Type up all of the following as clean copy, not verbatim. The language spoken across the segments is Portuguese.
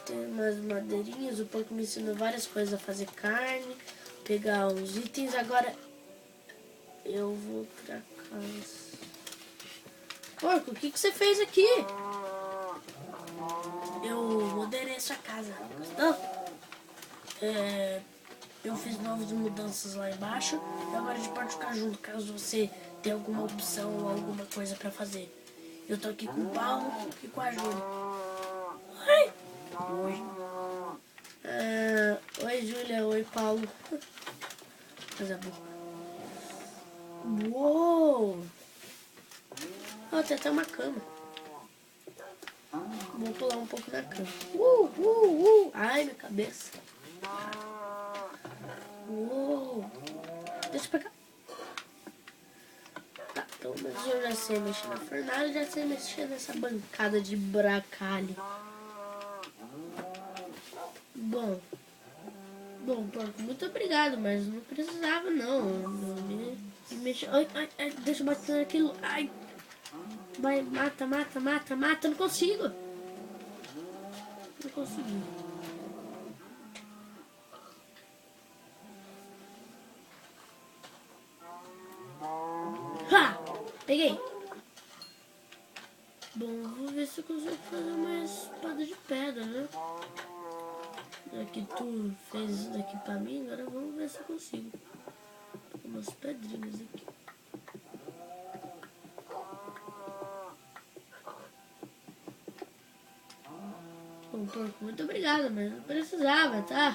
Tem umas madeirinhas, o porco me ensinou várias coisas a fazer carne, pegar uns itens. Agora eu vou pra casa. Porco, o que você fez aqui? Eu moderei sua casa, gostou? Eu fiz novas mudanças lá embaixo e agora a gente pode ficar junto caso você tenha alguma opção ou alguma coisa pra fazer. Eu tô aqui com o Paulo e com a Júlia. Oi! Oi. Oi, Júlia. Oi, Paulo. Coisa boa. Uou! Oh, tem até uma cama. Vou pular um pouco na cama. Ai, minha cabeça. Uou! Deixa eu pegar. Tá, então eu já sei mexer na fornalha, já sei mexer nessa bancada de bracalho. Bom, porco, muito obrigado, mas não precisava não. Me mexer. Ai, deixa eu bater naquilo. Ai! Vai, mata, não consigo. Não consegui. Ha! Peguei. Bom, vou ver se eu consigo fazer uma espada de pedra, né? Já que tu fez isso daqui pra mim, agora vamos ver se eu consigo. Tem umas pedrinhas aqui. Bom, porco, muito obrigado, mas não precisava, tá?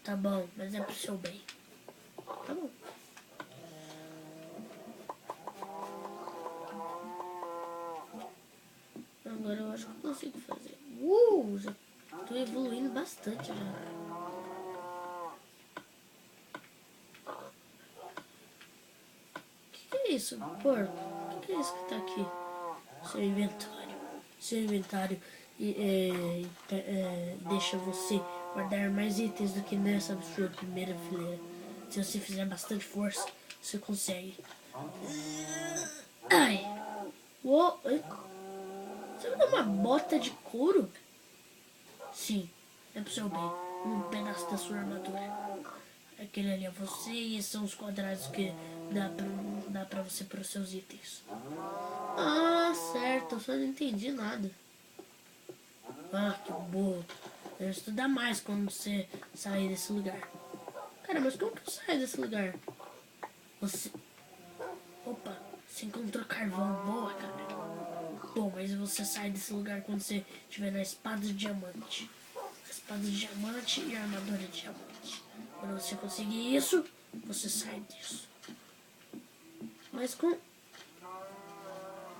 Tá bom, mas é pro seu bem. Tá bom. Agora eu acho que eu consigo fazer. Já tô evoluindo bastante já. Que é isso, porco? O que é isso que tá aqui? Seu inventário. Seu inventário deixa você guardar mais itens do que nessa sua primeira fileira. Se você fizer bastante força, você consegue. Ai! Uou! Você me dá uma bota de couro? Sim, é pro seu bem. Um pedaço da sua armadura. Aquele ali é você e esses são os quadrados que dá pra você pôr os seus itens. Ah, certo, eu só não entendi nada. Ah, que burro. Eu vou estudar mais quando você sair desse lugar. Cara, mas como que eu saio desse lugar? Você... Opa, você encontrou carvão. Boa, cara. Bom, mas você sai desse lugar quando você estiver na espada de diamante. Espada de diamante e armadura de diamante. Quando você conseguir isso, você sai disso. Mas com...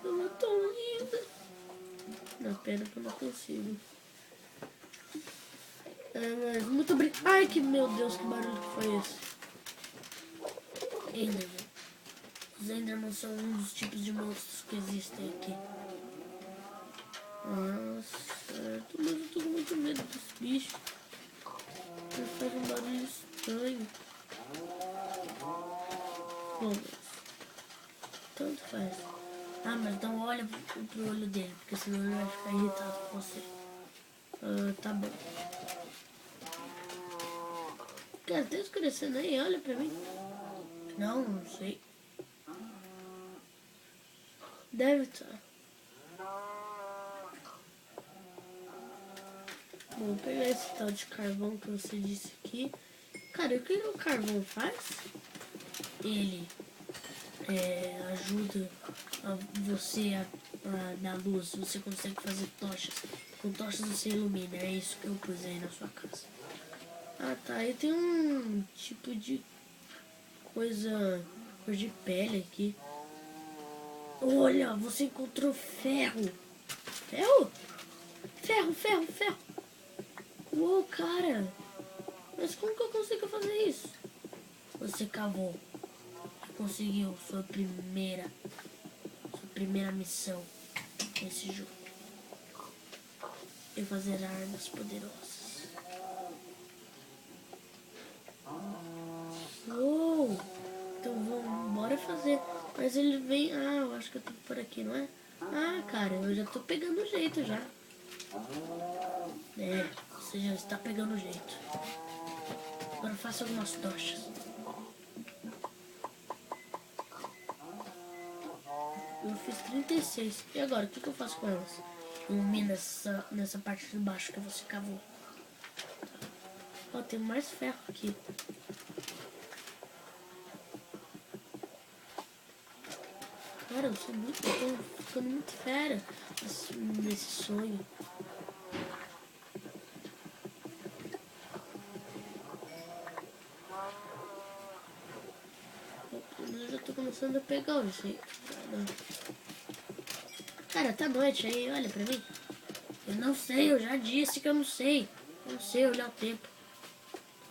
Eu tô linda. Não, pena que eu não consigo. Mas muito obrigado. Ai, que meu Deus, que barulho que foi esse? Enderman. Os Enderman são um dos tipos de monstros que existem aqui. Certo, mas eu tô com muito medo desse bicho. Ele faz um barulho estranho. Bom, tanto faz. Ah, mas então olha pro olho dele, porque senão ele vai ficar irritado com você. Tá bom. Cara, tá escurecendo aí, olha pra mim. Não sei. Deve estar. Bom, vou pegar esse tal de carvão que você disse aqui. Cara, o que o carvão faz? Ele ajuda você a dar luz. Você consegue fazer tochas. Com tochas você ilumina. É isso que eu pus aí na sua casa. Ah, tá. Aí tem um tipo de coisa... cor de pele aqui. Olha, você encontrou ferro. Ferro? Ferro. Uou, cara. Mas como que eu consigo fazer isso? Você cavou. Conseguiu sua primeira missão nesse jogo. E fazer armas poderosas. Uou! Então vamos, bora fazer. Mas ele vem... Ah, eu acho que eu tô por aqui, não é? Ah, cara, eu já tô pegando o jeito já. É, você já está pegando o jeito. Agora faça algumas tochas. Eu fiz 36. E agora, o que eu faço com elas? Ilumina nessa parte de baixo que você cavou. Ó, tem mais ferro aqui. Cara, eu sou muito bom, ficando muito fera nesse sonho. Eu já tô começando a pegar o jeito. Cara, tá noite aí, olha pra mim. Eu não sei, eu já disse que eu não sei. Eu não sei olhar o tempo.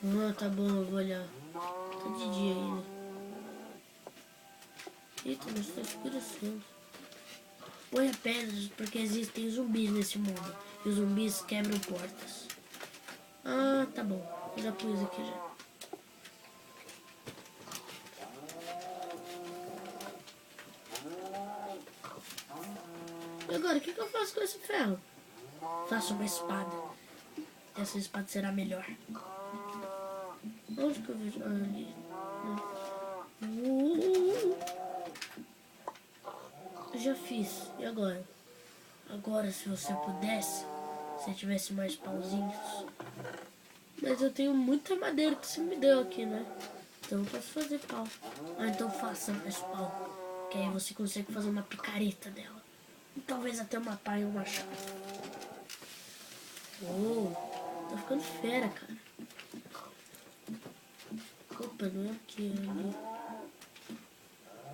Ah, tá bom, eu vou olhar. Tá de dia ainda. Eita, mas tá escurecendo. Ponha pedras porque existem zumbis nesse mundo. E os zumbis quebram portas. Ah, tá bom. Eu já pus aqui já. E agora, o que eu faço com esse ferro? Faço uma espada. Essa espada será melhor. Onde que eu vejo? Ah, ali. Já fiz. E agora? Agora, se você pudesse, se tivesse mais pauzinhos. Mas eu tenho muita madeira que você me deu aqui, né? Então eu posso fazer pau. Ah, então faça mais pau. Que aí você consegue fazer uma picareta dela. E talvez até uma pá e um machado. Tá ficando fera, cara. Opa, não é aqui, é ali.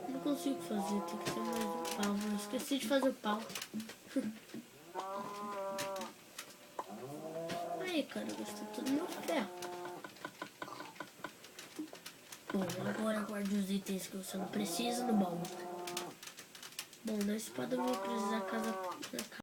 Não consigo fazer, tem que ser mais um pau. Eu esqueci de fazer o pau. Aí, cara, gostei tudo do meu ferro. Bom, agora guarde os itens que você não precisa no baú. Bom, na espada eu vou precisar casa